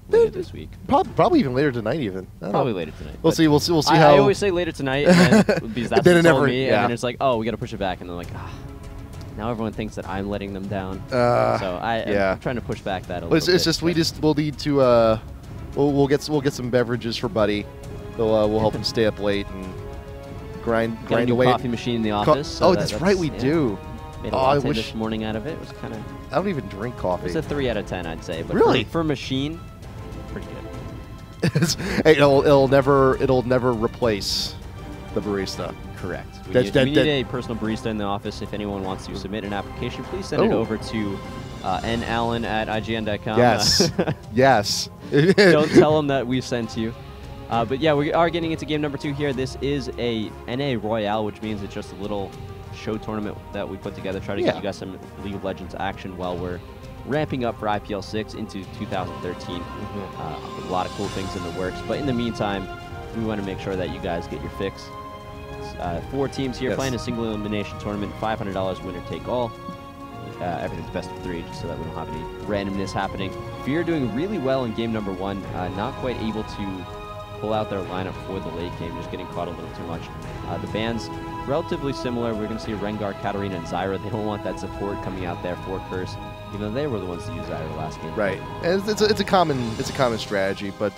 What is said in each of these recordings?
later this week. Probably even later tonight. Even probably later tonight. We'll see. We'll see how. I always say later tonight, and then, because that's then what told me, yeah. and then it's like, oh, we got to push it back, and they're like, ah. Now everyone thinks that I'm letting them down. So I'm trying to push back that a little bit. It's just we'll need to we'll get some beverages for Buddy. We'll help him stay up late and grind away. Coffee machine in the office. So that's right, we do. Made a latte this morning out of it. It was kind of. I don't even drink coffee. It's a 3 out of 10, I'd say. But really, for machine, pretty good. it'll never replace the barista. Correct. We need a personal barista in the office. If anyone wants to submit an application, please send it over to nallen@ign.com. Yes. Yes. Don't tell them that we sent you. But yeah, we are getting into game number 2 here. This is a NA Royale, which means it's just a little show tournament that we put together, try to get you guys some League of Legends action while we're ramping up for IPL 6 into 2013. A lot of cool things in the works. But in the meantime, we want to make sure that you guys get your fix. 4 teams here playing a single elimination tournament, $500 winner take all. Everything's best of 3, just so that we don't have any randomness happening. FeaR doing really well in game number 1, not quite able to pull out their lineup for the late game, just getting caught a little too much. The bans relatively similar. We're going to see Rengar, Katarina, and Zyra. They don't want that support coming out there for Curse, even though they were the ones to use Zyra last game. Right, and it's a common strategy. But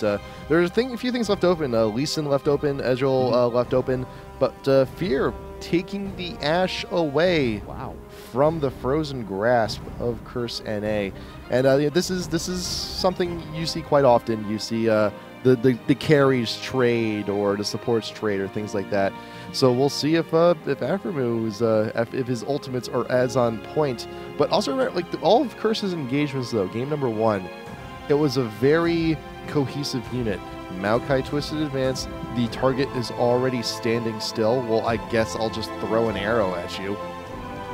there's a few things left open. Lee Sin left open, Ezreal left open, but FeaR taking the Ashe away. Wow. From the frozen grasp of Curse.NA, and this is something you see quite often. You see the carries trade or the supports trade or things like that. So we'll see if Aphromu's if his ultimates are as on point. But also like all of Curse's engagements though, game number 1, it was a very cohesive unit. Maokai Twisted Advance, the target is already standing still. Well, I guess I'll just throw an arrow at you.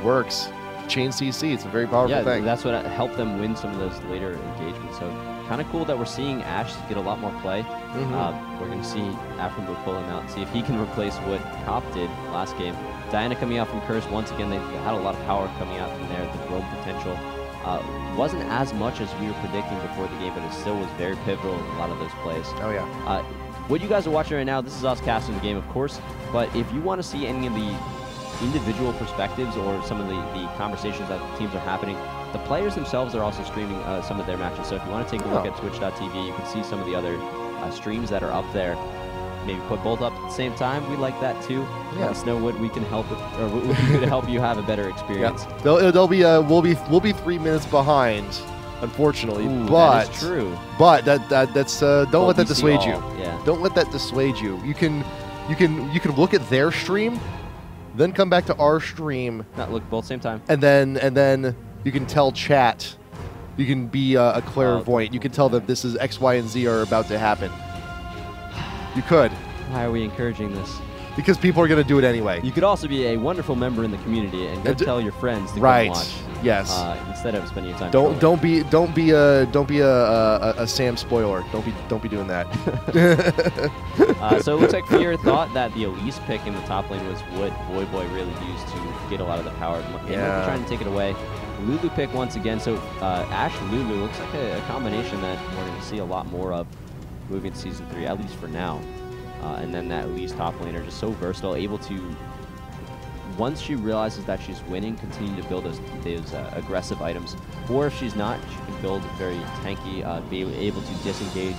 Works. Chain CC, it's a very powerful thing. Yeah, that's what helped them win some of those later engagements. So kind of cool that we're seeing Ashe get a lot more play. We're going to see Aphromu pull him out and see if he can replace what Cop did last game. Diana coming out from Curse, once again, they had a lot of power coming out from there. The roam potential wasn't as much as we were predicting before the game, but it still was very pivotal in a lot of those plays. Oh, yeah. What you guys are watching right now, this is us casting the game, of course, but if you want to see any of the individual perspectives or some of the conversations that the teams are happening, the players themselves are also streaming some of their matches. So if you want to take a look at twitch.tv, you can see some of the other streams that are up there. Maybe put both up at the same time. We like that too. Let us know what we can help with, or what we can do to help you have a better experience. They'll be we'll be 3 minutes behind, unfortunately. But that is true. But that's don't let that dissuade you. Yeah. Don't let that dissuade you. You can look at their stream, then come back to our stream. Not look both same time. And then you can tell chat. You can be a clairvoyant. You can tell them this is X, Y, and Z are about to happen. You could. Why are we encouraging this? Because people are going to do it anyway. You could also be a wonderful member in the community and go tell your friends to come watch. Yes. Instead of spending your time. Don't be a Sam spoiler. Don't be doing that. So it looks like FeaR thought that the Elise pick in the top lane was what Boy really used to get a lot of the power. Yeah. Trying to take it away. Lulu pick once again. So Ashe Lulu looks like a combination that we're going to see a lot more of moving to Season 3, at least for now. And then that Elise top laner, just so versatile, able to, once she realizes that she's winning, continue to build those aggressive items. Or if she's not, she can build very tanky, be able to disengage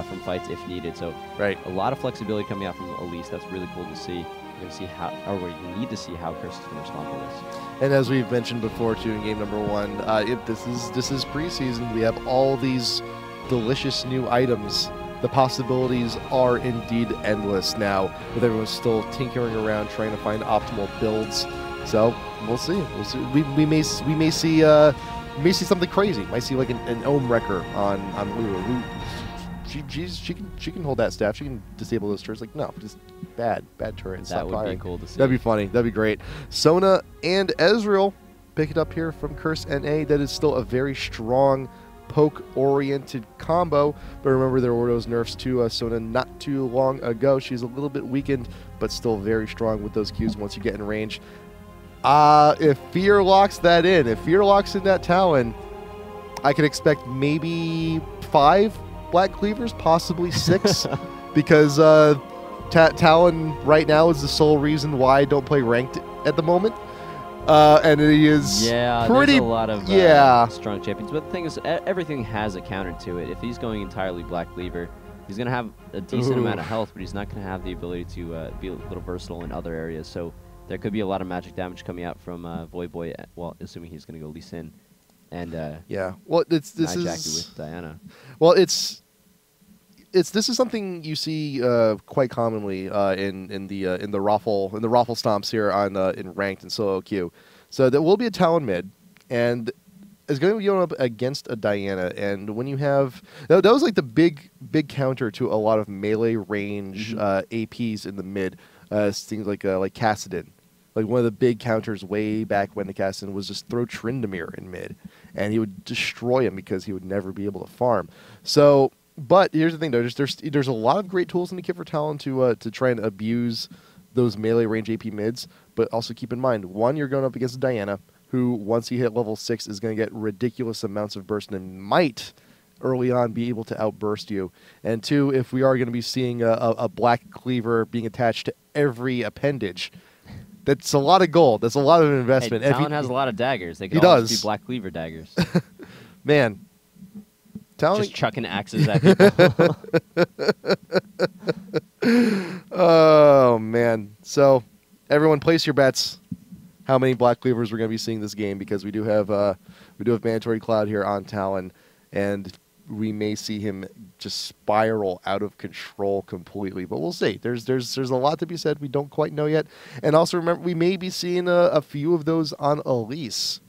from fights if needed. So a lot of flexibility coming out from Elise. That's really cool to see. We're going to see how, or we need to see how Curse is going to respond to this. And as we've mentioned before, too, in game number 1, this is preseason. We have all these delicious new items. The possibilities are indeed endless now, with everyone still tinkering around trying to find optimal builds. So we'll see. We'll see. We may see something crazy. Might see like an Ohm Wrecker on Lulu. She can hold that staff. She can disable those turrets. Like, no, just bad turrets. That would be cool to see. That'd be funny. That'd be great. Sona and Ezreal pick it up here from Curse.NA. That is still a very strong poke-oriented combo, but remember there were those nerfs to Sona not too long ago. She's a little bit weakened, but still very strong with those Qs once you get in range. If FeaR locks that in, if FeaR locks in that Talon, I could expect maybe 5 Black Cleavers, possibly 6, because Talon right now is the sole reason why I don't play ranked at the moment. And he is pretty... there's a lot of strong champions. But the thing is, everything has a counter to it. If he's going entirely Black Cleaver, he's going to have a decent amount of health, but he's not going to have the ability to be a little versatile in other areas. So there could be a lot of magic damage coming out from Voyboy, well, assuming he's going to go Lee Sin. And well, this is with Diana. Well, this is something you see quite commonly in the raffle stomps here on in ranked and solo queue. So there will be a Talon mid, and it's going to be going up against a Diana. And when you have that was like the big counter to a lot of melee range APs in the mid. Things like Kassadin. Like one of the big counters way back when the Kassadin was just throw Tryndamere in mid, and he would destroy him because he would never be able to farm. So, but here's the thing though, there's a lot of great tools in the kit for Talon to try and abuse those melee range AP mids. But also keep in mind, one, you're going up against Diana, who once you hit level 6 is going to get ridiculous amounts of burst and might early on be able to outburst you. And 2, if we are going to be seeing a Black Cleaver being attached to every appendage. That's a lot of gold. That's a lot of investment. Hey, Talon has a lot of daggers. They could always be Black Cleaver daggers. Man. Talon... Just chucking axes at people. Oh, man. So, everyone place your bets how many Black Cleavers we're going to be seeing this game, because we do have Mandatory Cloud here on Talon, and we may see him just spiral out of control completely, but we'll see. There's a lot to be said. We don't quite know yet, and also remember we may be seeing a few of those on Elise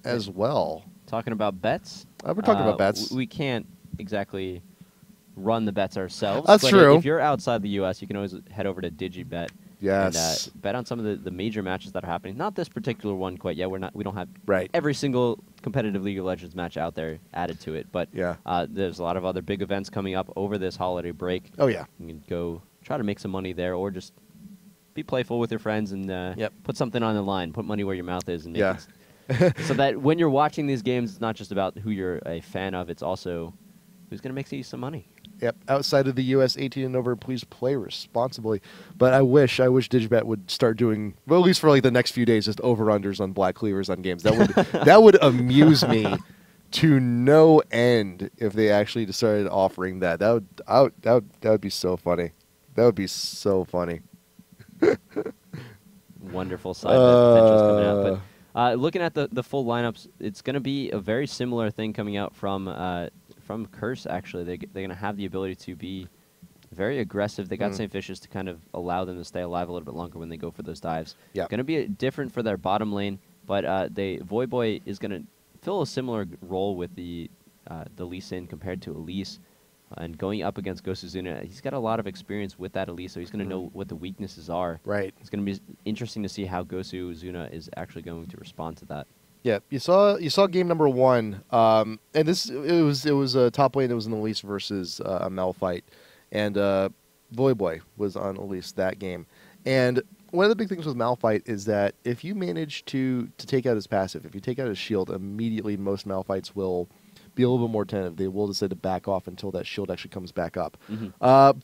as well. Talking about bets, we're talking about bets. We can't exactly run the bets ourselves. That's true. If you're outside the U.S., you can always head over to DigiBet. Yes. And bet on some of the major matches that are happening. Not this particular one quite yet. We don't have every single competitive League of Legends match out there added to it. But there's a lot of other big events coming up over this holiday break. Oh yeah. You can go try to make some money there, or just be playful with your friends and put something on the line. Put money where your mouth is, and make it so that when you're watching these games, it's not just about who you're a fan of. It's also who's going to make you some money. Yep. Outside of the U.S., 18 and over, please play responsibly. But I wish DigiBet would start doing, well, at least for like the next few days, just over-unders on Black Cleavers on games. That would that would amuse me to no end if they actually started offering that. That would be so funny. That would be so funny. Wonderful side potentials coming out. But looking at the full lineups, it's going to be a very similar thing coming out from Curse. Actually, they're going to have the ability to be very aggressive. They got St. Fishes to kind of allow them to stay alive a little bit longer when they go for those dives. Yeah, going to be different for their bottom lane, but Voyboy is going to fill a similar role with the Lee Sin compared to Elise. And going up against Gosuzuna, he's got a lot of experience with that Elise, so he's going to know what the weaknesses are. Right. It's going to be interesting to see how Gosuzuna is actually going to respond to that. Yeah, you saw game number 1, and it was a top lane. It was an Elise versus a Malphite, and Voyboy was on Elise that game. And one of the big things with Malphite is that if you manage to take out his passive, if you take out his shield, immediately most Malphites will be a little bit more attentive. They will decide to back off until that shield actually comes back up.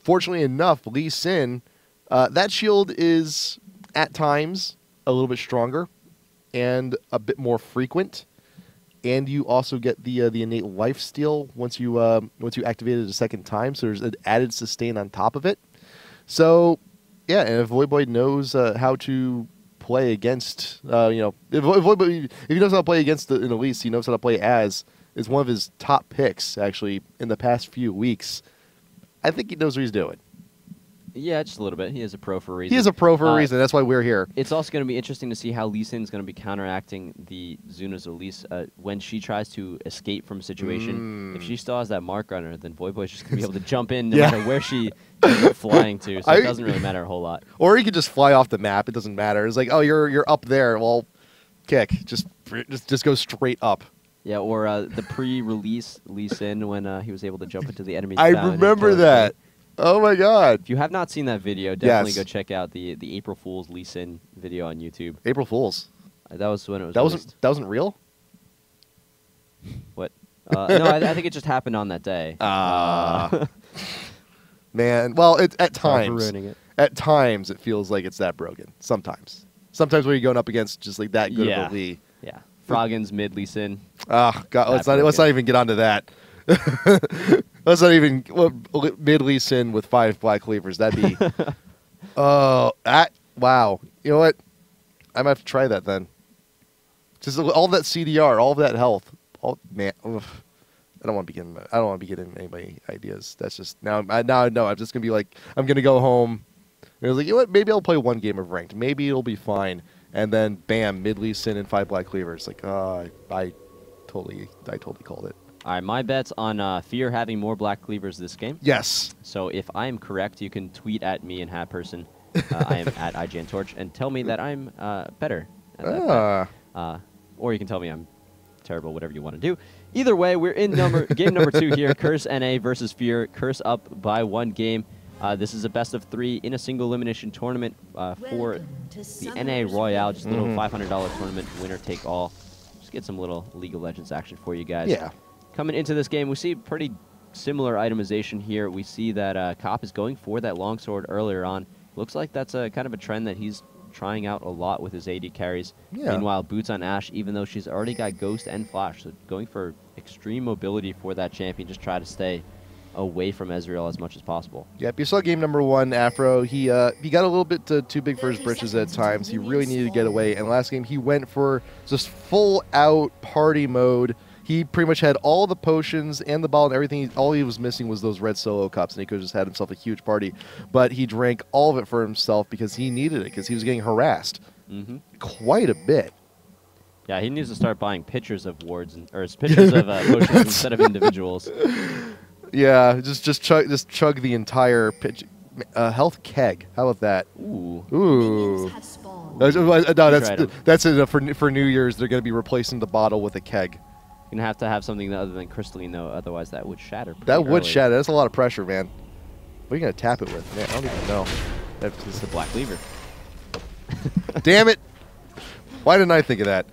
Fortunately enough, Lee Sin, that shield is at times a little bit stronger and a bit more frequent, and you also get the innate lifesteal once you activate it a second time. So there's an added sustain on top of it. So yeah, and if Voyboy knows how to play against, if he knows how to play against an Elise, he knows how to play as. Is one of his top picks, actually, in the past few weeks. I think he knows what he's doing. Yeah, just a little bit. He is a pro for a reason. He is a pro for a reason. That's why we're here. It's also going to be interesting to see how Lee Sin is going to be counteracting the Zuna's Elise when she tries to escape from a situation. If she still has that mark on her, then Voyboy's just going to be able to jump in no matter where she is flying to. So it doesn't really matter a whole lot. Or he could just fly off the map. It doesn't matter. It's like, oh, you're up there. Well, kick. Just go straight up. Yeah, or the pre-release Lee Sin when he was able to jump into the enemy. I remember that. Oh my God! If you have not seen that video, definitely go check out the April Fool's Lee Sin video on YouTube. April Fool's. That was when it was. That wasn't real. What? No, I think it just happened on that day. Man, well, at Sorry for times, ruining it. at times it feels like it's that broken. Sometimes when you're going up against just like that good of a Lee. Yeah. Froggen's mid Lee Sin. Ah, God, let's not even get onto that. Let's not even mid Lee Sin with 5 Black Cleavers. That'd be. Oh, wow. You know what? I might have to try that then. Just all that CDR, all of that health. Man, oof. I don't want to be getting anybody ideas. That's just now I know. I'm just gonna be like, I'm gonna go home. And I was like, you know what? Maybe I'll play 1 game of ranked. Maybe it'll be fine. And then bam, mid Lee Sin and 5 Black Cleavers. Like, I totally called it. All right, my bet's on FeaR having more Black Cleavers this game. Yes. So if I am correct, you can tweet at me and HatPerson. I am at IGNTorch and tell me that I'm better at that bet. Or you can tell me I'm terrible, whatever you want to do. Either way, we're in game number 2 here. Curse.NA versus FeaR. Curse up by 1 game. This is a best of 3 in a single elimination tournament for the NA Royale. Just a little $500 tournament, winner take all. Just get some little League of Legends action for you guys. Yeah. Coming into this game, we see pretty similar itemization here. We see that Cop is going for that longsword earlier on. Looks like that's a kind of a trend that he's trying out a lot with his AD carries. Yeah. Meanwhile, Boots on Ashe, even though she's already got Ghost and Flash, so going for extreme mobility for that champion, just try to stay away from Ezreal as much as possible. Yep, you saw game number 1, Afro. He got a little bit too big for his britches at times. He really needed to get away. And last game, he went for just full-out party mode. He pretty much had all the potions and the ball and everything. All he was missing was those red solo cups, and he could have just had himself a huge party. But he drank all of it for himself because he needed it, because he was getting harassed quite a bit. Yeah, he needs to start buying pictures of wards or pictures of potions instead of individuals. Yeah, just chug the entire health keg. How about that? Ooh. No, that's it for New Year's. They're going to be replacing the bottle with a keg. You're going to have to have something other than crystalline, though. Otherwise, that would shatter. That would shatter. That's a lot of pressure, man. What are you going to tap it with? Man, I don't even know. It's the Black Cleaver. Damn it. Why didn't I think of that?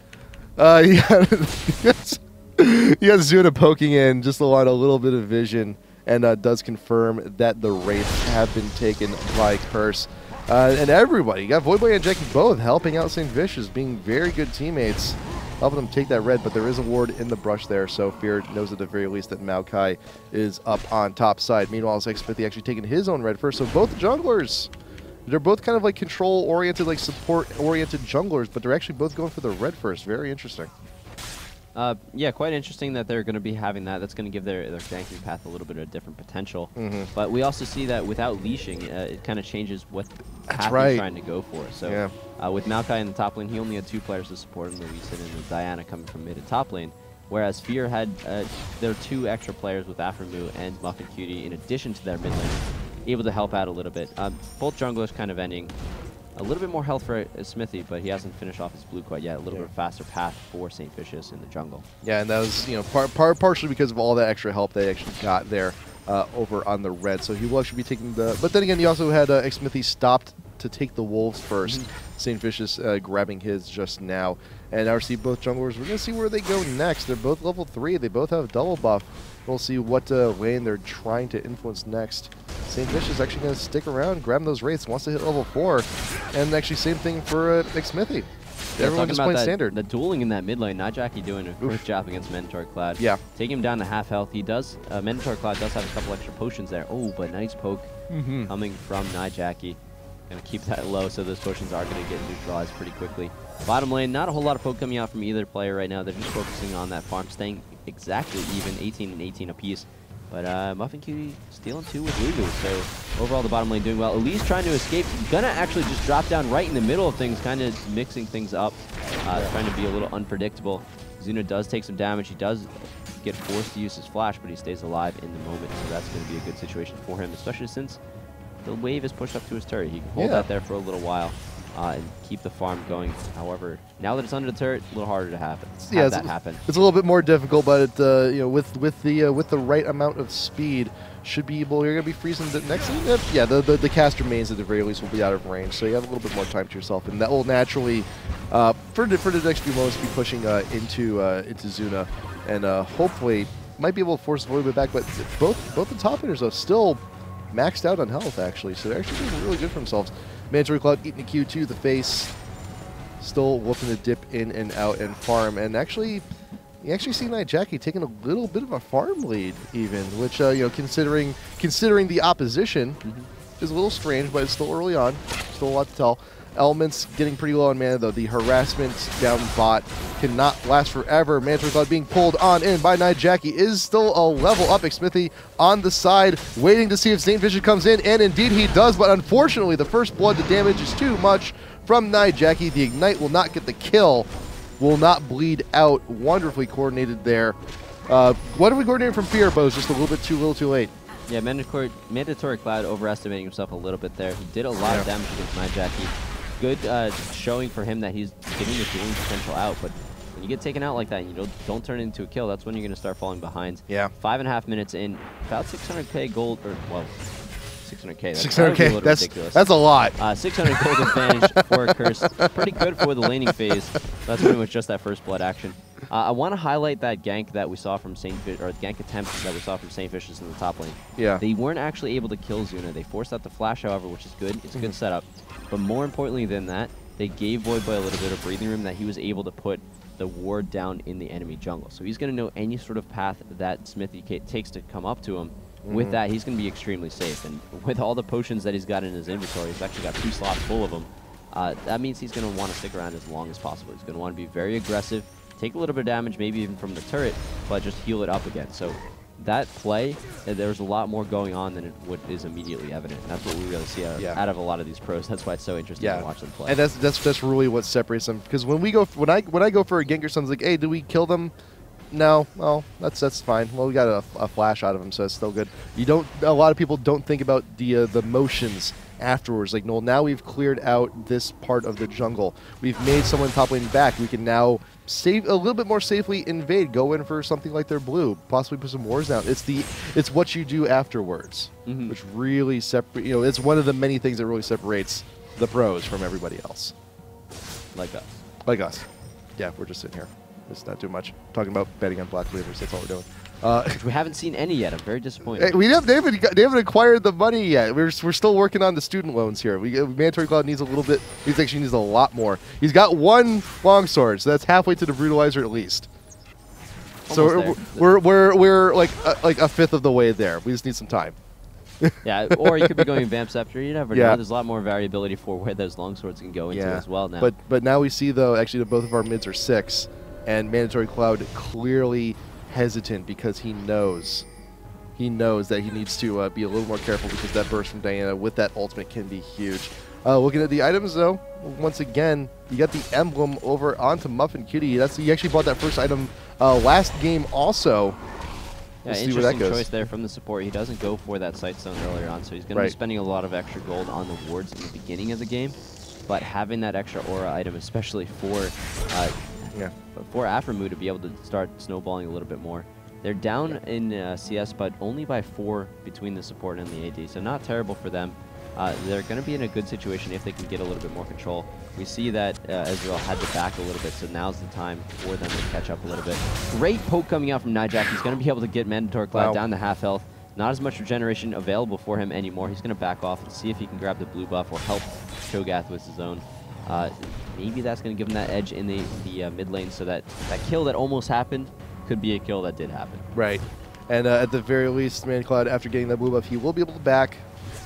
He has Zuna poking in just along a little bit of vision, and does confirm that the wraiths have been taken by Curse. And everybody, you got Voidboy and Jackie both helping out St. Vicious, being very good teammates, helping them take that red, but there is a ward in the brush there, so FeaR knows at the very least that Maokai is up on top side. Meanwhile, Xmithy actually taking his own red first, so both junglers, they're both kind of like control-oriented, like support-oriented junglers, but they're actually both going for the red first. Very interesting. Yeah, quite interesting that they're going to be having that. That's going to give their ganking path a little bit of a different potential. But we also see that without leashing, it kind of changes what path they're trying to go for. So with Maokai in the top lane, he only had 2 players to support him, the Lee Sin and the Diana coming from mid to top lane. Whereas FeaR had their 2 extra players with Aframu and Muffin Cutie in addition to their mid lane, able to help out a little bit. Both junglers kind of ending. A little bit more health for Smithy, but he hasn't finished off his blue quite yet. A little bit faster path for St. Vicious in the jungle. Yeah, and that was partially because of all that extra help they actually got there over on the red. So he will actually be taking the. But then again, he also had Smithy stopped to take the wolves first. St. Vicious grabbing his just now, and now we see both junglers. We're gonna see where they go next. They're both level 3. They both have double buff. We'll see what lane they're trying to influence next. St. Vicious is actually going to stick around, grab those wraiths, wants to hit level 4. And actually same thing for Smithy. Everyone just playing standard. The dueling in that mid lane, Najaki doing a great job against Minotaur Cloud. Yeah. Taking him down to half health. He does, Minotaur Cloud does have a couple extra potions there. Oh, but nice poke coming from Najaki. Going to keep that low, so those potions are going to get neutralized pretty quickly. Bottom lane, not a whole lot of poke coming out from either player right now. They're just focusing on that farm, staying exactly even, 18 and 18 apiece. But Muffin Cutie stealing 2 with Lulu, so overall the bottom lane doing well. Elise trying to escape, gonna actually just drop down right in the middle of things, kind of mixing things up, trying to be a little unpredictable. Zuna does take some damage. He does get forced to use his flash, but he stays alive in the moment, so that's going to be a good situation for him, especially since the wave is pushed up to his turret. He can hold that there for a little while. And keep the farm going. However, now that it's under the turret, a little harder to have that happen. It's a little bit more difficult, but with the right amount of speed, should be able. You're gonna be freezing the next. Yeah, the caster mains at the very least will be out of range, so you have a little bit more time to yourself, and that will naturally, for the next few moments, be pushing into Zuna, and hopefully might be able to force Void back, but both the top hitters though still maxed out on health actually, so they're actually doing really good for themselves. Mandatory Cloud eating a Q to the face, still whooping the dip in and out and farm, and actually you actually see Nightjackie taking a little bit of a farm lead even, which you know, considering the opposition is a little strange, but it's still early on, still a lot to tell. Elements getting pretty low on mana though. The harassment down bot cannot last forever. Mandatory Cloud being pulled on in by Nightjackie is still a level up. Xmithy on the side, waiting to see if Saint Vision comes in, and indeed he does, but unfortunately the first blood, the damage is too much from Nightjackie. The Ignite will not get the kill, will not bleed out. Wonderfully coordinated there. What did we coordinate from FeaR, Bo? Just a little too late. Yeah, Mandatory Cloud overestimating himself a little bit there. He did a lot of damage against Nightjackie. Good showing for him that he's getting the dueling potential out, but when you get taken out like that and you don't turn it into a kill, that's when you're going to start falling behind. Yeah. 5.5 minutes in, about 600k gold, or well, 600k. 600k, that's a lot. 600 gold advantage for Curse. Pretty good for the laning phase. That's pretty much just that first blood action. I want to highlight that gank that we saw from or gank attempt that we saw from Saint Vicious in the top lane. Yeah. They weren't actually able to kill Zuna. They forced out the flash, however, which is good. It's a good setup. But more importantly than that, they gave Voidboy a little bit of breathing room that he was able to put the ward down in the enemy jungle. So he's going to know any sort of path that Smithy takes to come up to him. With that, he's going to be extremely safe. And with all the potions that he's got in his inventory, he's actually got 2 slots full of them. That means he's going to want to stick around as long as possible. He's going to want to be very aggressive, take a little bit of damage, maybe even from the turret, but just heal it up again. So that play, there's a lot more going on than what is immediately evident. And that's what we really see out of a lot of these pros. That's why it's so interesting to watch them play. And that's really what separates them. Because when I go for a gank or something, like, hey, do we kill them? No, well, that's fine. Well, we got a flash out of him, so it's still good. A lot of people don't think about the motions afterwards. Like, no, now we've cleared out this part of the jungle. We've made someone top lane back. We can now save a little bit more safely, invade, go in for something like their blue, possibly put some wars down. It's what you do afterwards, which really it's one of the many things that really separates the pros from everybody else. Like us. Like us. Yeah, we're just sitting here. It's not too much. Talking about betting on Black Cleavers, that's all we're doing. We haven't seen any yet. I'm very disappointed. They haven't acquired the money yet. We're still working on the student loans here. Mandatory Cloud needs a little bit. He actually needs a lot more. He's got 1 longsword, so that's halfway to the brutalizer at least. Almost so we're like a fifth of the way there. We just need some time. Yeah, or you could be going Vamp Scepter. You never know. There's a lot more variability for where those longswords can go into as well now. But now we see though actually that both of our mids are 6. And Mandatory Cloud clearly hesitant because he knows that he needs to be a little more careful because that burst from Diana with that ultimate can be huge. Looking at the items though, once again, you got the emblem over onto Muffin Kitty. He actually bought that first item last game also. Yeah, see where that goes. Choice there from the support. He doesn't go for that sight stone earlier on, so he's going to be spending a lot of extra gold on the wards in the beginning of the game. But having that extra aura item, especially for Aframu to be able to start snowballing a little bit more. They're down in CS, but only by 4 between the support and the AD, so not terrible for them. They're going to be in a good situation if they can get a little bit more control. We see that Ezreal had to back a little bit, so now's the time for them to catch up a little bit. Great poke coming out from Nightjackie. He's going to be able to get Mandatory Cloud down to half health. Not as much regeneration available for him anymore. He's going to back off and see if he can grab the blue buff or help Cho'Gath with his own. Maybe that's going to give him that edge in the mid lane, so that kill that almost happened could be a kill that did happen. Right. And at the very least, Cloud, after getting that blue buff, he will be able to back,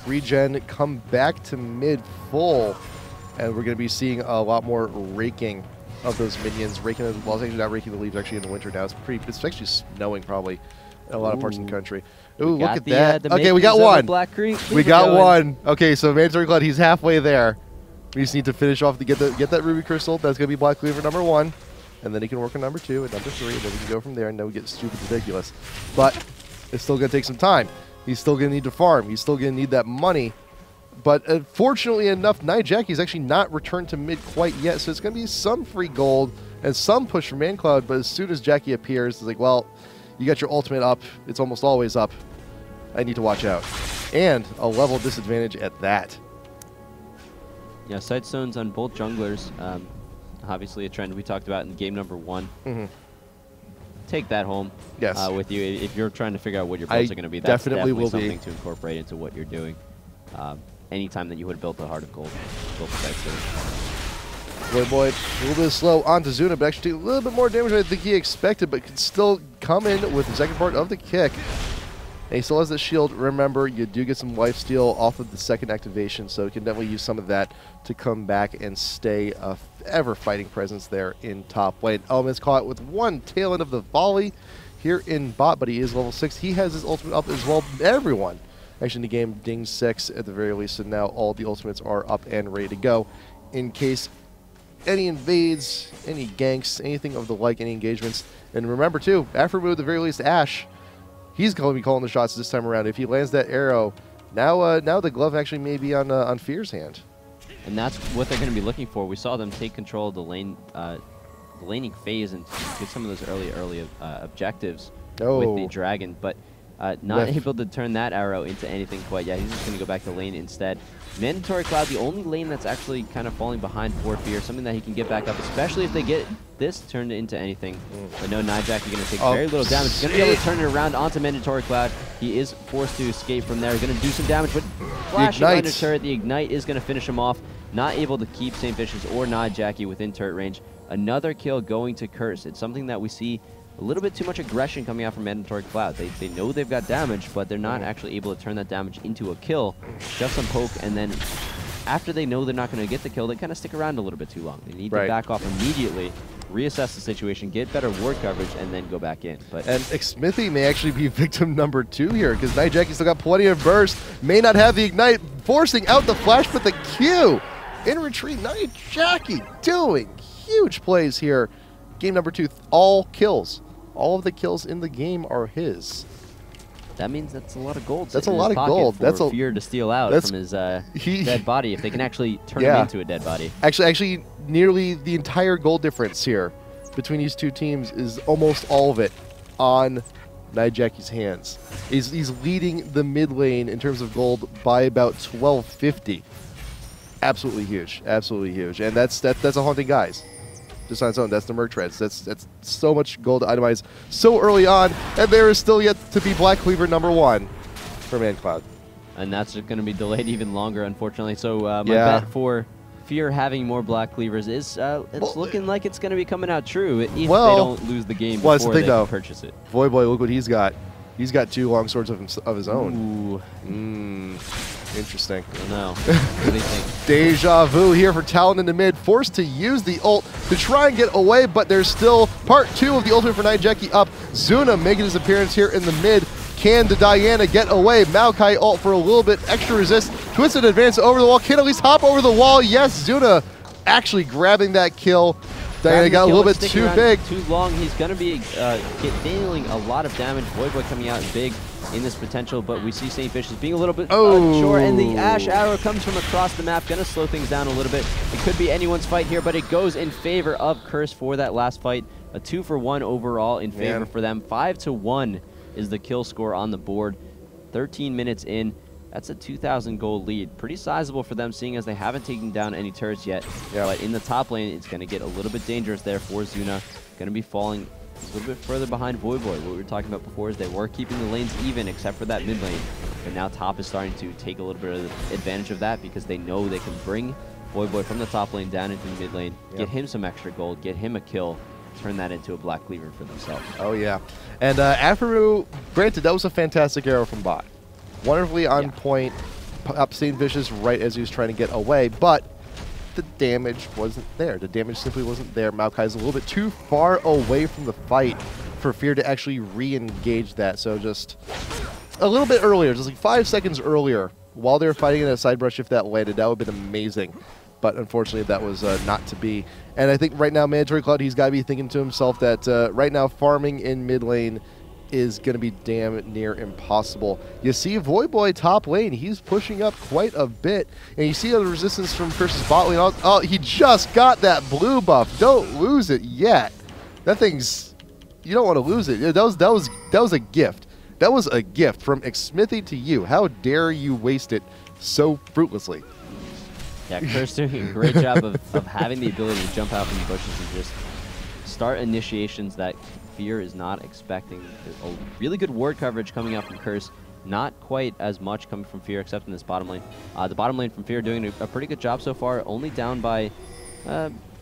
regen, come back to mid full, and we're going to be seeing a lot more raking of those minions. Raking, well, it's actually not raking the leaves actually in the winter now. It's actually snowing probably in a lot of parts of the country. Ooh, look at that. Okay, we got one. Black Creek. We got one. Okay, so Mandatory Cloud, he's halfway there. We just need to finish off to get that Ruby Crystal. That's going to be Black Cleaver number 1. And then he can work on number 2 and number 3. And then we can go from there, and then we get stupid ridiculous. But it's still going to take some time. He's still going to need to farm. He's still going to need that money. But fortunately enough, Nightjackie's actually not returned to mid quite yet. So it's going to be some free gold and some push from ManCloud. But as soon as Jackie appears, it's like, well, you got your ultimate up. It's almost always up. I need to watch out. And a level disadvantage at that. Yeah, sight stones on both junglers. Obviously a trend we talked about in game number 1. take that home with you if you're trying to figure out what your builds are going to be. That's definitely will something to incorporate into what you're doing. Anytime that you would have built a Heart of Gold, Voyboy a little bit slow onto Zuna, but actually a little bit more damage than I think he expected, but could still come in with the second part of the kick. And he still has the shield. Remember, you do get some lifesteal off of the second activation, so you can definitely use some of that to come back and stay a ever-fighting presence there in top lane. Element's caught with one tail end of the volley here in bot, but he is level 6. He has his ultimate up as well. Everyone actually in the game ding 6 at the very least, and now all the ultimates are up and ready to go in case any invades, any ganks, anything of the like, any engagements. And remember too, after move at the very least, Ashe, he's going to be calling the shots this time around. If he lands that arrow, now the glove actually may be on FeaR's hand. And that's what they're going to be looking for. We saw them take control of the lane, the laning phase, and get some of those early objectives with the dragon, but not able to turn that arrow into anything quite yet. He's just going to go back to lane instead. Mandatory Cloud, the only lane that's actually kind of falling behind for FeaR, something that he can get back up, especially if they get this turned into anything. But no, Nijak, you're going to take very little damage. He's going to be able to turn it around onto Mandatory Cloud. He is forced to escape from there. He's going to do some damage, but flashing under turret, the Ignite is going to finish him off. Not able to keep St. Vicious or Nijaki within turret range. Another kill going to Curse. It's something that we see a little bit too much aggression coming out from Mandatory Cloud. They know they've got damage, but they're not actually able to turn that damage into a kill. Just some poke, and then after they know they're not going to get the kill, they kind of stick around a little bit too long. They need to back off immediately, reassess the situation, get better ward coverage, and then go back in. And Smithy may actually be victim number 2 here, because Nijaki still got plenty of burst, may not have the Ignite, forcing out the flash, but the Q in retreat. Nijaki doing huge plays here. Game number 2, all kills. All of the kills in the game are his. That means that's a lot of gold. That's a lot of gold. That's a FeaR to steal out from his dead body, if they can actually turn him into a dead body. Actually, nearly the entire gold difference here between these two teams is almost all of it on Nijaki's hands. He's leading the mid lane in terms of gold by about 1250. Absolutely huge. Absolutely huge. And that's a haunting, guys. Just on its own, that's the Merc Treads. That's so much gold to itemize so early on, and there is still yet to be Black Cleaver number 1 for ManCloud. And that's going to be delayed even longer, unfortunately. So my bet for FeaR having more Black Cleavers is it's looking like it's going to be coming out true if they don't lose the game before they can purchase it. Voyboy, look what he's got. He's got 2 long swords of his own. Ooh. Interesting. I don't know. What do you think? Deja vu here for Talon in the mid, forced to use the ult to try and get away, but there's still part 2 of the ultimate for Nijaki up. Zuna making his appearance here in the mid. Can the Diana get away? Maokai ult for a little bit extra resist. Twisted advance over the wall. Can at least hop over the wall. Yes, Zuna actually grabbing that kill. Diana got a little bit too big. Too long. He's going to be dealing a lot of damage. Voyboy coming out big in this potential, but we see St. Vicious being a little bit unsure, and the Ashe arrow comes from across the map, gonna slow things down a little bit. It could be anyone's fight here, but it goes in favor of Curse for that last fight. A 2-for-1 overall in favor for them. 5-1 is the kill score on the board. 13 minutes in, that's a 2,000 gold lead. Pretty sizable for them, seeing as they haven't taken down any turrets yet. But in the top lane, it's gonna get a little bit dangerous there for Zuna. Gonna be falling a little bit further behind Voyboy. What we were talking about before is they were keeping the lanes even except for that mid lane. But now top is starting to take a little bit of advantage of that because they know they can bring Voyboy from the top lane down into the mid lane, get him some extra gold, get him a kill, turn that into a Black Cleaver for themselves. Oh, yeah. And Aphromoo, granted, that was a fantastic arrow from bot. Wonderfully on point, up St. Vicious right as he was trying to get away, but the damage wasn't there. The damage simply wasn't there. Maokai's a little bit too far away from the fight for FeaR to actually re-engage that. So just a little bit earlier, just like 5 seconds earlier, while they were fighting in that side brush, if that landed, that would have been amazing. But unfortunately, that was not to be. And I think right now, Mandatory Cloud, he's got to be thinking to himself that right now, farming in mid lane is going to be damn near impossible. You see Voyboy top lane, he's pushing up quite a bit, and you see the resistance from Curse's bot lane. Oh, he just got that blue buff. Don't lose it yet. That thing's, you don't want to lose it. That was a gift. That was a gift from Smithy to you. How dare you waste it so fruitlessly? Yeah, Curse doing a great job of having the ability to jump out from the bushes and just start initiations that FeaR is not expecting. A really good ward coverage coming out from Curse. Not quite as much coming from FeaR, except in this bottom lane. The bottom lane from FeaR doing a pretty good job so far. Only down by,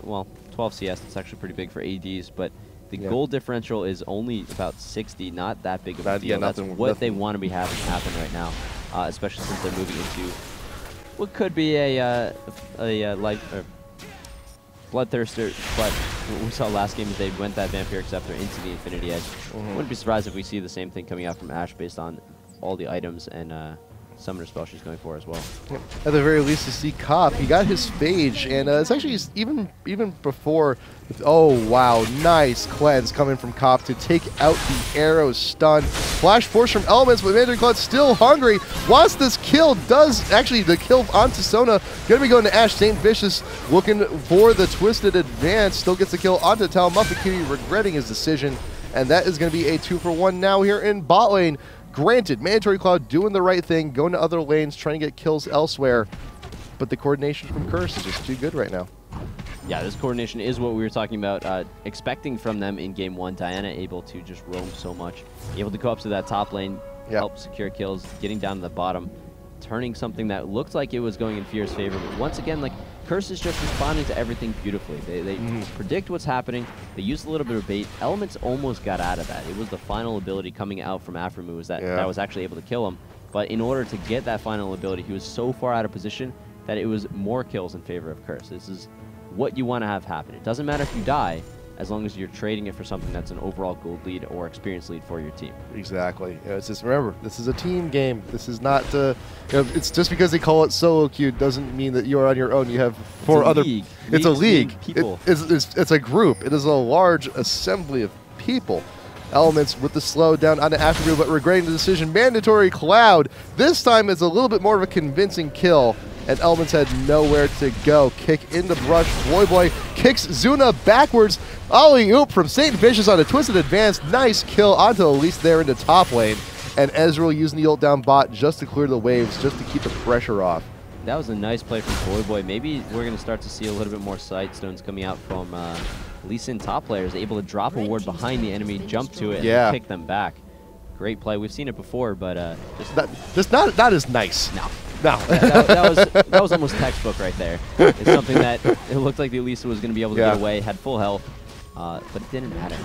well, 12 CS. That's actually pretty big for ADs, but the gold differential is only about 60. Not that big of a deal. That's what they want to be having happen right now, especially since they're moving into what could be a Bloodthirster, but what we saw last game is they went that Vampiric Scepter into the Infinity Edge. Wouldn't be surprised if we see the same thing coming out from Ashe based on all the items and summoner spell she's going for as well. At the very least, to see Cop, he got his Phage, and it's actually even before. Oh wow, nice cleanse coming from Cop to take out the arrow stun. Flash force from Elements, but Mandatory Cloud still hungry. Wants this kill, does actually the kill onto Sona. Gonna be going to Ashe. St. Vicious looking for the twisted advance. Still gets the kill onto Tal. Muffakiri regretting his decision, and that is going to be a 2-for-1 now here in bot lane. Granted, Mandatory Cloud doing the right thing, going to other lanes, trying to get kills elsewhere, but the coordination from Curse is just too good right now. Yeah, this coordination is what we were talking about, expecting from them in Game 1. Diana able to just roam so much, able to go up to that top lane, help secure kills, getting down to the bottom, turning something that looked like it was going in FeaR's favor. But once again, like, Curse is just responding to everything beautifully. They predict what's happening. They used a little bit of bait. Elements almost got out of that. It was the final ability coming out from Aframu that was actually able to kill him. But in order to get that final ability, he was so far out of position that it was more kills in favor of Curse. This is what you want to have happen. It doesn't matter if you die, as long as you're trading it for something that's an overall gold lead or experience lead for your team. Exactly. It's just, remember, this is a team game. This is not, it's just because they call it solo queue doesn't mean that you're on your own. You have four other. League. It's a league. People. It's a group. It is a large assembly of people. Elements with the slow down on the Afterview, but regretting the decision. Mandatory Cloud. This time it's a little bit more of a convincing kill, and Elements had nowhere to go. Kick in the brush. Boy kicks Zuna backwards. Alley-oop from St. Vicious on a twisted advance. Nice kill onto Elise there in the top lane. And Ezreal using the ult down bot just to clear the waves, just to keep the pressure off. That was a nice play from Boy. Maybe we're going to start to see a little bit more Sightstones coming out from Lee Sin top players, able to drop a ward behind the enemy, jump to it, and pick them back. Great play. We've seen it before, but just not as nice. No. That was almost textbook right there. It's something that it looked like the Elisa was going to be able to get away, had full health, but it didn't matter.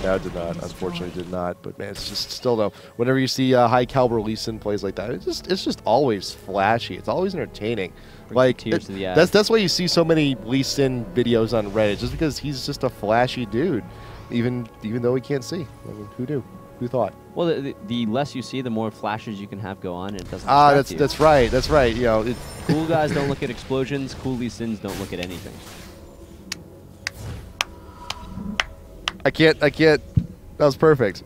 No, it did not. Unfortunately, did not. But man, it's just still though. Whenever you see high caliber Lee Sin plays like that, it's just always flashy. It's always entertaining. Like that's why you see so many Lee Sin videos on Reddit, just because he's just a flashy dude, even though he can't see. I mean, who knew? Who thought? Well, the less you see, the more flashes you can have go on, and it doesn't. That's right. That's right. You know, cool guys don't look at explosions. Cool Lee Sins don't look at anything. I can't. That was perfect.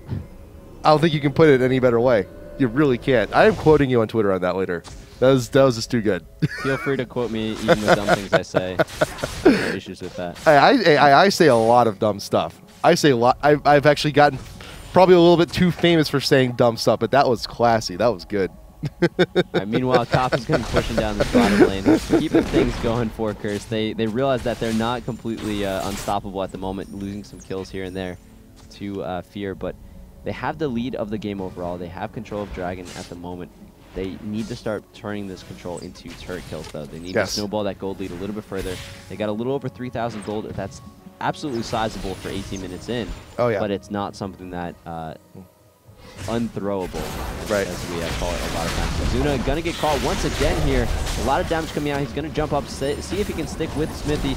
I don't think you can put it any better way. You really can't. I am quoting you on Twitter on that later. That was just too good. Feel free to quote me, even the dumb things I say. No issues with that. I say a lot of dumb stuff. I say a lot. I've actually gotten probably a little bit too famous for saying dumb stuff, but that was classy. That was good. Meanwhile, Cop is going to be pushing down this bottom lane, keeping things going for Curse. They realize that they're not completely unstoppable at the moment, losing some kills here and there to FeaR, but they have the lead of the game overall. They have control of Dragon at the moment. They need to start turning this control into turret kills, though. They need to snowball that gold lead a little bit further. They got a little over 3,000 gold. That's absolutely sizable for 18 minutes in. Oh, yeah. But it's not something that unthrowable, as we call it a lot of times. So Zuna gonna get caught once again here. A lot of damage coming out. He's gonna jump up, see if he can stick with Smithy.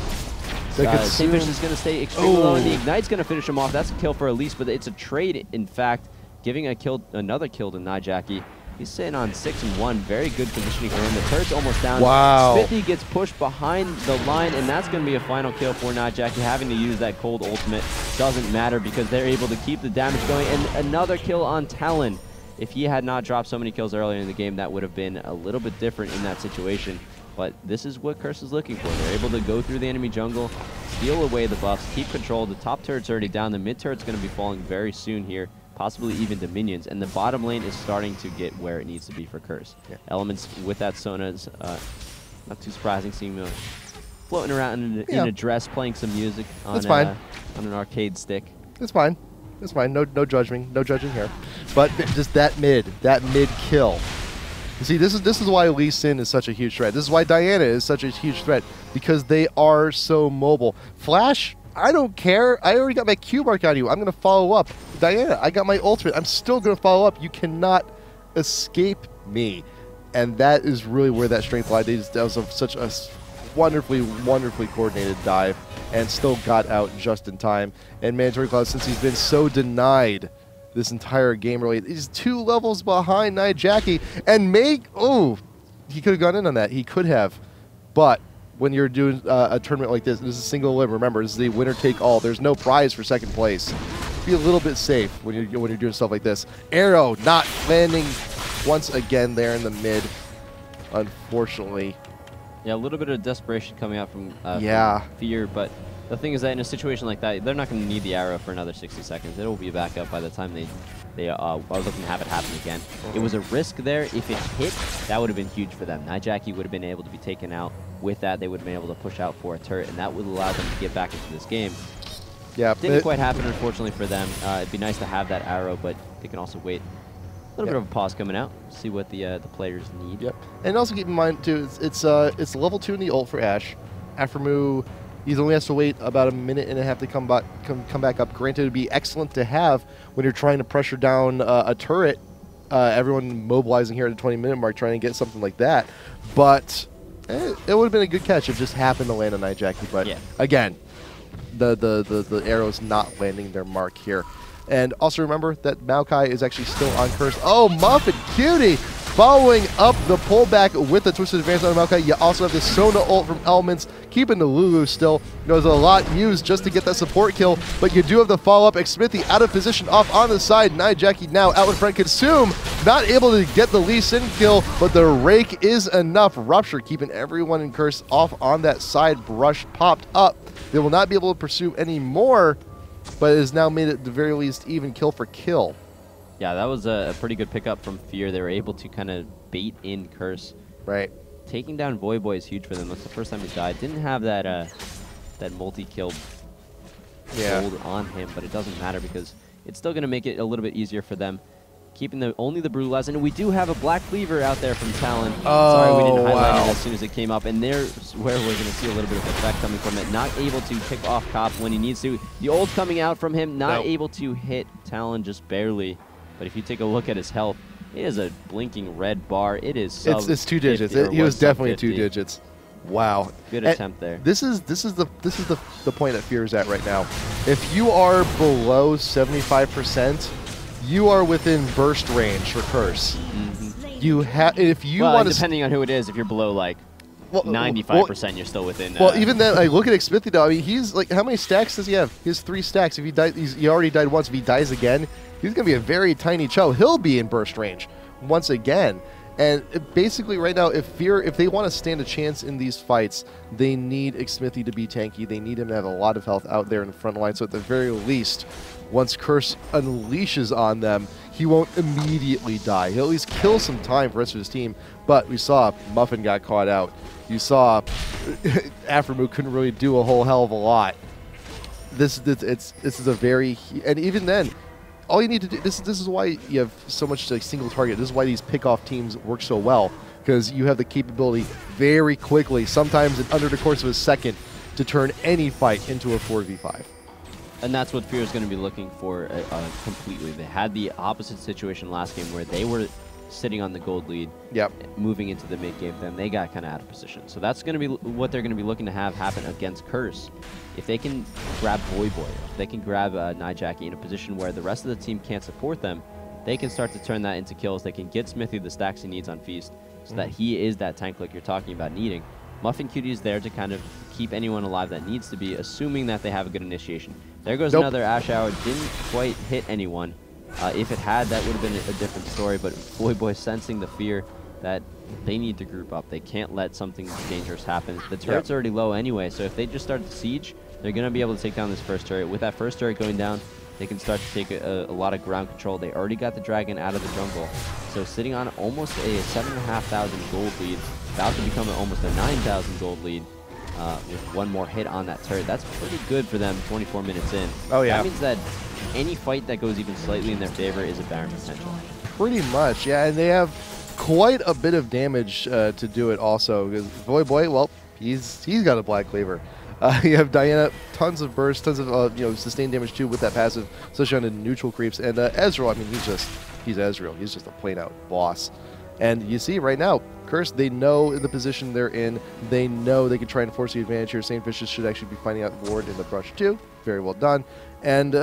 St. Vicious is gonna stay extremely low, and the Ignite's gonna finish him off. That's a kill for Elise, but it's a trade, in fact, giving another kill to Nijaki. He's sitting on 6-1. Very good positioning for him. The turret's almost down. Wow. Smithy gets pushed behind the line, and that's going to be a final kill for Nijaki. Having to use that cold ultimate doesn't matter because they're able to keep the damage going. And another kill on Talon. If he had not dropped so many kills earlier in the game, that would have been a little bit different in that situation. But this is what Curse is looking for. They're able to go through the enemy jungle, steal away the buffs, keep control. The top turret's already down. The mid turret's going to be falling very soon here, possibly even to minions, and the bottom lane is starting to get where it needs to be for Curse. Elements with that Sona is not too surprising, seeing him floating around in a dress, playing some music on an arcade stick. It's fine. It's fine. No judging here. But just that mid kill. You see, this is why Lee Sin is such a huge threat. This is why Diana is such a huge threat, because they are so mobile. Flash, I don't care. I already got my Q mark on you. I'm going to follow up. Diana, I got my ultimate. I'm still going to follow up. You cannot escape me. And that is really where that strength lied. That was such a wonderfully coordinated dive, and still got out just in time. And Mandatory Cloud, since he's been so denied this entire game, really, he's 2 levels behind Jackie, and he could have gone in on that. He could have, but when you're doing a tournament like this is a single limb. Remember, this is the winner take all. There's no prize for second place. Be a little bit safe when you're doing stuff like this. Arrow not landing once again there in the mid, unfortunately. Yeah, a little bit of desperation coming out from FeaR, but the thing is that in a situation like that, they're not going to need the arrow for another 60 seconds. It will be back up by the time they are looking to have it happen again. It was a risk there. If it hit, that would have been huge for them. Jackie would have been able to be taken out. With that, they would have been able to push out for a turret, and that would allow them to get back into this game. Yeah, didn't quite happen, unfortunately, for them. It'd be nice to have that arrow, but they can also wait. A little bit of a pause coming out. See what the players need. Yep. And also keep in mind too, it's level 2 in the ult for Ashe. Aphromoo, he only has to wait about a minute and a half to come back up. Granted, it'd be excellent to have when you're trying to pressure down a turret. Everyone mobilizing here at the 20-minute mark, trying to get something like that. But it would have been a good catch if it just happened to land on Jackie. But again, the arrows not landing their mark here. And also remember that Maokai is actually still on Curse. Oh, Muffin Cutie following up the pullback with the Twisted Advance on Maokai. You also have the Sona ult from Elements, keeping the Lulu still. There's a lot used just to get that support kill, but you do have the follow-up. Xmithie out of position off on the side. Jackie now out in front. Consume not able to get the Lee Sin kill, but the Rake is enough. Rupture keeping everyone in Curse off on that side. Brush popped up. They will not be able to pursue anymore, but it has now made it at the very least even kill for kill. Yeah, that was a pretty good pickup from FeaR. They were able to kind of bait in Curse. Right. Taking down Voyboy is huge for them. That's the first time he died. Didn't have that multi-kill gold on him, but it doesn't matter because it's still going to make it a little bit easier for them. Keeping only the Brutalize, and we do have a Black Cleaver out there from Talon. Sorry we didn't highlight it as soon as it came up, and there's where we're going to see a little bit of effect coming from it. Not able to pick off Cop when he needs to. The ult coming out from him, not able to hit Talon, just barely. But if you take a look at his health, it is a blinking red bar. It is sub it's 2 digits. He was definitely 2 digits. Wow. Good attempt there. This is the point that FeaR is at right now. If you are below 75%, you are within burst range for Curse. You have, if you want to, depending on who it is, if you're below like 95%, you're still within. Well, even then, I look at Xmithie though. I mean, he's like, how many stacks does he have? He has 3 stacks. If he died, he already died once. If he dies again, he's gonna be a very tiny Cho. He'll be in burst range once again. And basically, right now, if they want to stand a chance in these fights, they need Xmithie to be tanky. They need him to have a lot of health out there in the front line. So at the very least, once Curse unleashes on them, he won't immediately die. He'll at least kill some time for the rest of his team. But we saw Muffin got caught out. You saw Aphromoo couldn't really do a whole hell of a lot. This is a very, and even then, all you need to do, this is why you have so much like single target. This is why these pick-off teams work so well, because you have the capability very quickly, sometimes in under the course of a second, to turn any fight into a 4v5. And that's what FeaR is going to be looking for completely. They had the opposite situation last game where they were sitting on the gold lead, moving into the mid game, then they got kind of out of position. So that's going to be what they're going to be looking to have happen against Curse. If they can grab Voyboy, if they can grab Jackie in a position where the rest of the team can't support them, they can start to turn that into kills. They can get Xmithie the stacks he needs on Feast so that he is that tank like you're talking about needing. Muffin Cutie is there to kind of keep anyone alive that needs to be, assuming that they have a good initiation. There goes another Ash Hour. Didn't quite hit anyone. If it had, that would have been a different story, but Voyboy sensing the fear that they need to group up. They can't let something dangerous happen. The turret's already low anyway, so if they just start the siege, they're going to be able to take down this first turret. With that first turret going down, they can start to take a lot of ground control. They already got the dragon out of the jungle, so sitting on almost a 7,500 gold lead, about to become almost a 9,000 gold lead. with one more hit on that turret. That's pretty good for them 24 minutes in. Oh, yeah. That means that any fight that goes even slightly in their favor is a Baron potential. Pretty much, yeah. And they have quite a bit of damage to do it also. Because Voyboy, well, he's got a Black Cleaver. You have Diana, tons of bursts, tons of sustained damage too with that passive, especially on the neutral creeps. And Ezreal, I mean, he's Ezreal. He's just a plain out boss. And you see right now, Curse, they know the position they're in. They know they can try and force the advantage here. Saintfishes should actually be finding out Ward in the brush too. Very well done. And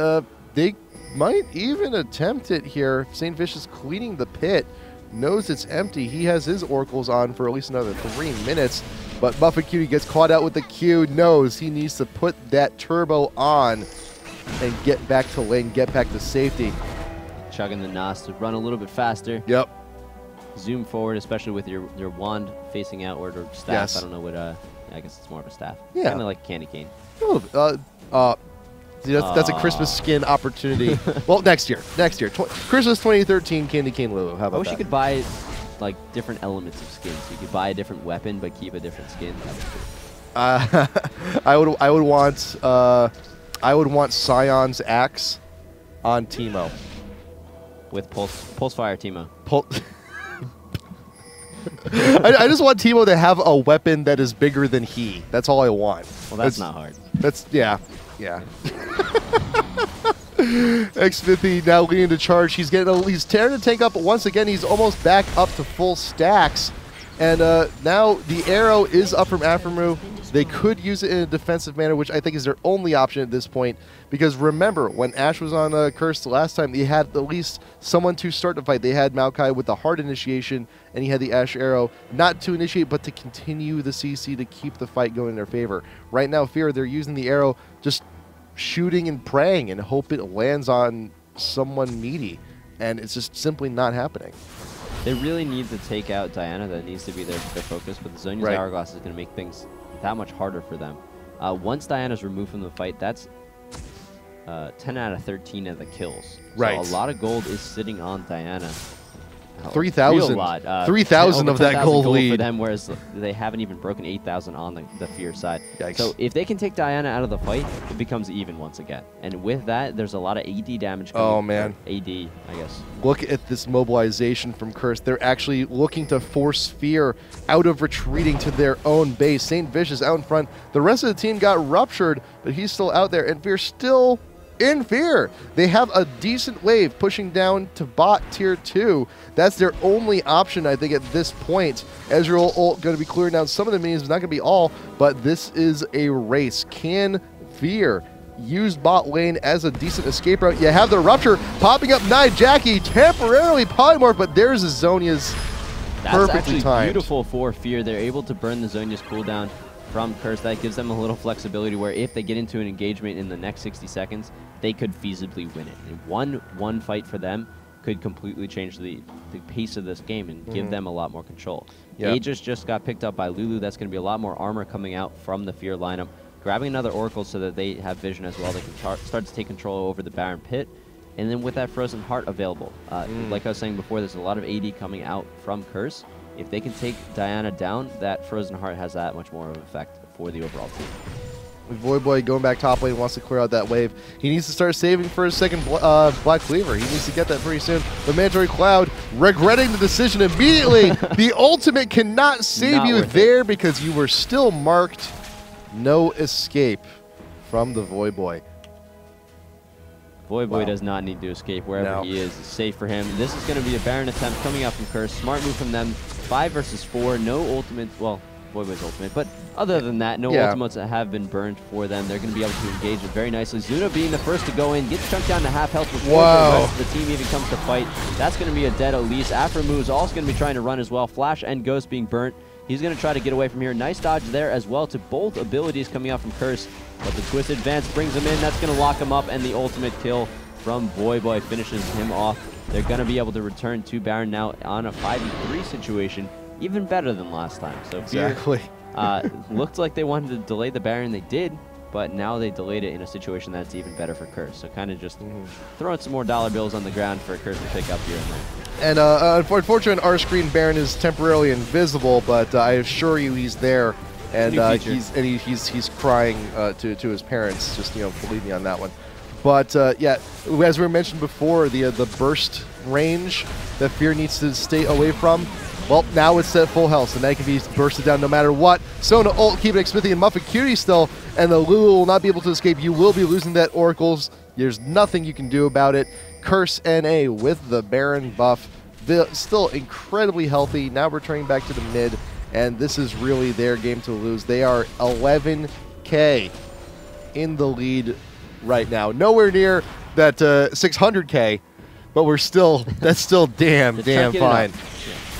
they might even attempt it here. Saintfish is cleaning the pit. Knows it's empty. He has his oracles on for at least another 3 minutes. But Muffin Cutie gets caught out with the Q. Knows he needs to put that turbo on and get back to lane, get back to safety. Chugging the Nas to run a little bit faster. Yep. Zoom forward, especially with your wand facing outward or staff. Yes. I don't know what. I guess it's more of a staff. Yeah. Kind of like a candy cane. See, that's a Christmas skin opportunity. Well, next year. Next year. Christmas 2013 Candy Cane Lulu. How about that? I wish you could buy like different elements of skins. You could buy a different weapon but keep a different skin. I would want Scion's axe on Teemo. With pulse fire Teemo. I just want Teemo to have a weapon that is bigger than he. That's all I want. Well, that's not hard. That's yeah. Xmithy now leading the charge. He's tearing the tank up, but once again he's almost back up to full stacks. And now the arrow is up from Aphromoo. They could use it in a defensive manner, which I think is their only option at this point. Because remember, when Ashe was on Curse the last time, they had at least someone to start the fight. They had Maokai with the hard initiation, and he had the Ashe arrow, not to initiate, but to continue the CC to keep the fight going in their favor. Right now, FeaR, they're using the arrow, just shooting and praying and hope it lands on someone meaty. And it's just simply not happening. They really need to take out Diana. That needs to be their focus, but the Zhonya's Hourglass is going to make things that much harder for them. Once Diana's removed from the fight, that's 10 out of 13 of the kills. Right. So a lot of gold is sitting on Diana. 3,000. 3,000 of that gold lead for them, whereas they haven't even broken 8,000 on the FeaR side. Yikes. So if they can take Diana out of the fight, it becomes even once again. And with that, there's a lot of AD damage coming. Oh, man. AD, I guess. Look at this mobilization from Curse. They're actually looking to force FeaR out of retreating to their own base. Saintfish is out in front. The rest of the team got ruptured, but he's still out there, and FeaR still in FeaR. They have a decent wave pushing down to bot tier 2. That's their only option, I think, at this point. Ezreal ult going to be clearing down some of the minions, not going to be all, but this is a race. Can FeaR use bot lane as a decent escape route? You have the rupture popping up. Jackie temporarily polymorph, but there's a Zhonya's perfectly timed. That's actually beautiful for FeaR. They're able to burn the Zhonya's cooldown from Curse. That gives them a little flexibility where if they get into an engagement in the next 60 seconds, they could feasibly win it. And one fight for them could completely change the pace of this game and give them a lot more control. Yep. Aegis just got picked up by Lulu. That's going to be a lot more armor coming out from the FeaR lineup. Grabbing another Oracle so that they have vision as well. They can start to take control over the Baron pit. And then with that Frozen Heart available, like I was saying before, there's a lot of AD coming out from Curse. If they can take Diana down, that Frozen Heart has that much more of an effect for the overall team. Voyboy going back top lane wants to clear out that wave. He needs to start saving for his second Black Cleaver. He needs to get that pretty soon. The Mandatory Cloud regretting the decision immediately. The ultimate cannot save you there because you were still marked. No escape from the Voyboy. Voyboy does not need to escape. Wherever he is safe for him. This is going to be a Baron attempt coming out from Curse. Smart move from them. 5 versus 4. No ultimates. Well, Voyboy's ultimate. But other than that, no ultimates that have been burned for them. They're going to be able to engage it very nicely. Zuna being the first to go in. Gets chunked down to half health before the rest of the team even comes to fight. That's going to be a dead Elise. Aphromoo is also going to be trying to run as well. Flash and Ghost being burnt. He's going to try to get away from here. Nice dodge there as well to both abilities coming out from Curse. But the Twisted Advance brings him in. That's going to lock him up. And the ultimate kill from Voyboy finishes him off. They're going to be able to return to Baron now on a 5v3 situation. Even better than last time. So exactly. Looked like they wanted to delay the Baron. They did. But now they delayed it in a situation that's even better for Curse. So kind of just throwing some more dollar bills on the ground for Curse to pick up here and there. And unfortunately, our screen Baron is temporarily invisible, but I assure you he's there. and he's crying to his parents. Just believe me on that one. But yeah, as we mentioned before, the burst range that FeaR needs to stay away from. Well, now it's at full health, so now it can be bursted down no matter what. Sona ult, keeping Smithy and Muffet Cutie still, and the Lulu will not be able to escape. You will be losing that Oracles. There's nothing you can do about it. Curse.NA with the Baron buff, still incredibly healthy. Now returning back to the mid, and this is really their game to lose. They are 11K in the lead right now. Nowhere near that 600K, but that's still damn fine.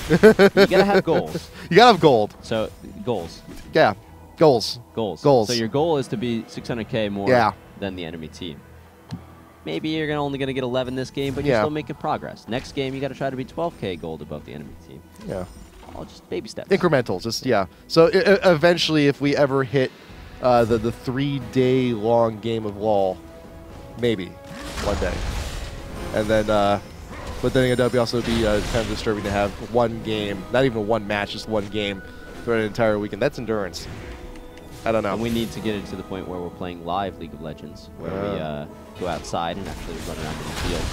You gotta have goals. You gotta have gold. So goals. Yeah, goals. So your goal is to be 600K more than the enemy team. Maybe you're only gonna get 11 this game, but you're still making progress. Next game, you gotta try to be 12K gold above the enemy team. Yeah. All just baby steps. Incremental, just So eventually, if we ever hit the 3-day long game of LoL, maybe one day, and then. But then it would also be kind of disturbing to have one game, not even one match, just one game throughout an entire weekend. That's endurance. I don't know. And we need to get it to the point where we're playing live League of Legends, where we go outside and actually run around in the field.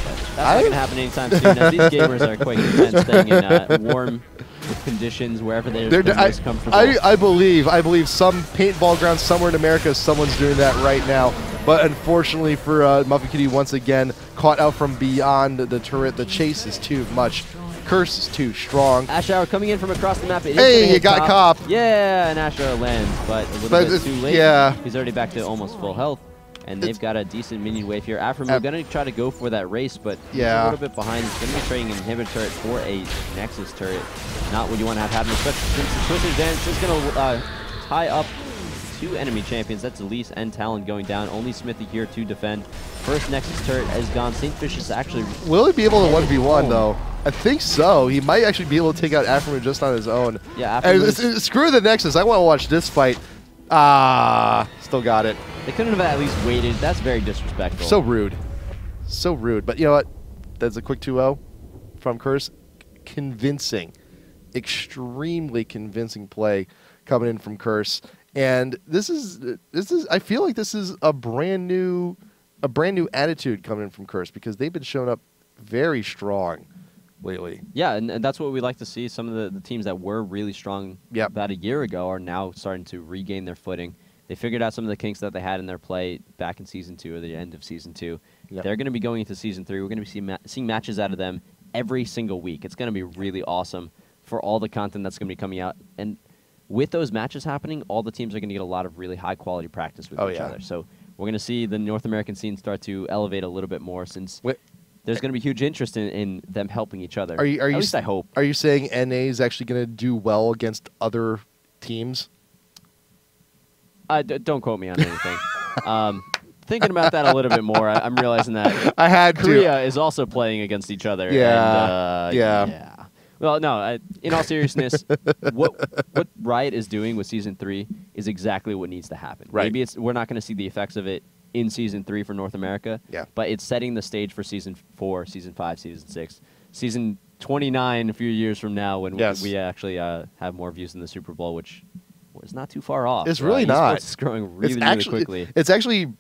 But that's not going to happen anytime soon. Now, these gamers are quite content staying in warm conditions wherever they're most comfortable. I believe some paintball ground somewhere in America, someone's doing that right now. But unfortunately for Muffet Kitty, once again, caught out from beyond the turret. The chase is too much. Curse is too strong. Ash Hour coming in from across the map. Hey, you got cop. Yeah, and Ash Hour lands, but a little bit too late. Yeah. He's already back to almost full health, and they've got a decent minion wave here. Afrim are going to try to go for that race, but he's a little bit behind. He's going to be trading an inhibitor turret for a Nexus turret. Not what you want to have happen, especially since the Twisted Dance is going to tie up two enemy champions. That's Elise and Talon going down. Only Smithy here to defend. First Nexus turret has gone. Saintfish is actually... Will he be able to 1v1, though? I think so. He might actually be able to take out Afrim just on his own. Yeah, screw the Nexus. I want to watch this fight. Still got it. They couldn't have at least waited. That's very disrespectful. So rude. So rude. But you know what? That's a quick 2-0 from Curse. Convincing. Extremely convincing play coming in from Curse. And this is I feel like this is a brand new attitude coming in from Curse, because they've been showing up very strong lately. Yeah, and that's what we like to see. Some of the teams that were really strong about a year ago are now starting to regain their footing. They figured out some of the kinks that they had in their play back in Season 2 or the end of Season 2. They're going to be going into Season 3. We're going to be seeing matches out of them every single week. It's going to be really awesome for all the content that's going to be coming out. And with those matches happening, all the teams are going to get a lot of really high-quality practice with each other. So we're going to see the North American scene start to elevate a little bit more, since there's going to be huge interest in them helping each other. At least I hope. Are you saying NA is actually going to do well against other teams? Don't quote me on anything. Thinking about that a little bit more, I'm realizing that Korea is also playing against each other. Yeah. Yeah. Well, no, in all seriousness, what Riot is doing with Season 3 is exactly what needs to happen. Right. Maybe we're not going to see the effects of it in Season 3 for North America, but it's setting the stage for Season 4, Season 5, Season 6, Season 29 a few years from now, when we actually have more views in the Super Bowl, which is not too far off. It's really not. It's growing really quickly. It's actually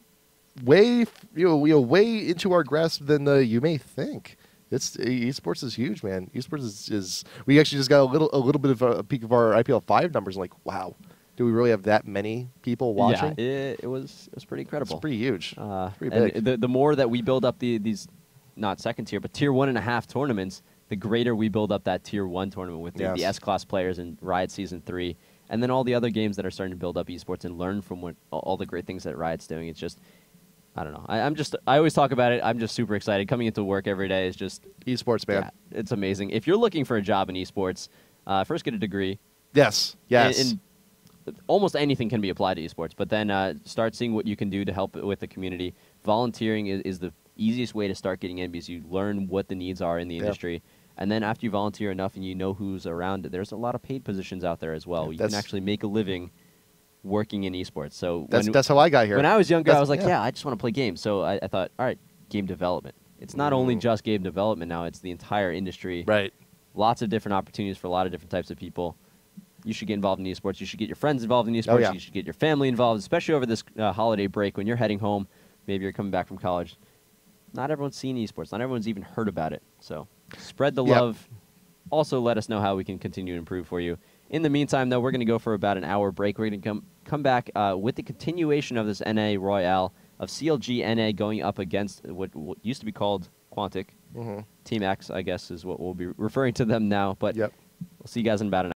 way way into our grasp than you may think. Esports is huge, man. Esports is we actually just got a little bit of a peek of our IPL 5 numbers, and like, wow, do we really have that many people watching? Yeah, it was pretty incredible. It's pretty huge. Pretty big. And the more that we build up these not second tier, but tier 1.5 tournaments, the greater we build up that tier 1 tournament with the S-class players in Riot Season 3, and then all the other games that are starting to build up esports and learn from all the great things that Riot's doing. It's just, I don't know. I always talk about it. I'm just super excited. Coming into work every day is just... Esports, man. Yeah, it's amazing. If you're looking for a job in esports, first get a degree. Yes. And almost anything can be applied to esports, but then start seeing what you can do to help with the community. Volunteering is the easiest way to start getting in, because you learn what the needs are in the industry. And then after you volunteer enough and you know who's around, there's a lot of paid positions out there as well. You can actually make a living working in esports. So that's how I got here. When I was younger, I was like, I just want to play games. So I thought, all right, game development. It's not only just game development now, it's the entire industry. Right. Lots of different opportunities for a lot of different types of people. you should get involved in esports. You should get your friends involved in esports. You should get your family involved, especially over this holiday break when you're heading home. Maybe you're coming back from college. Not everyone's seen esports. Not everyone's even heard about it. So spread the love. Also, let us know how we can continue to improve for you. In the meantime, though, we're going to go for about an hour break. We're going to come back with the continuation of this NA Royale of CLG NA going up against what used to be called Quantic. Team X, I guess, is what we'll be referring to them now. But we'll see you guys in about an hour.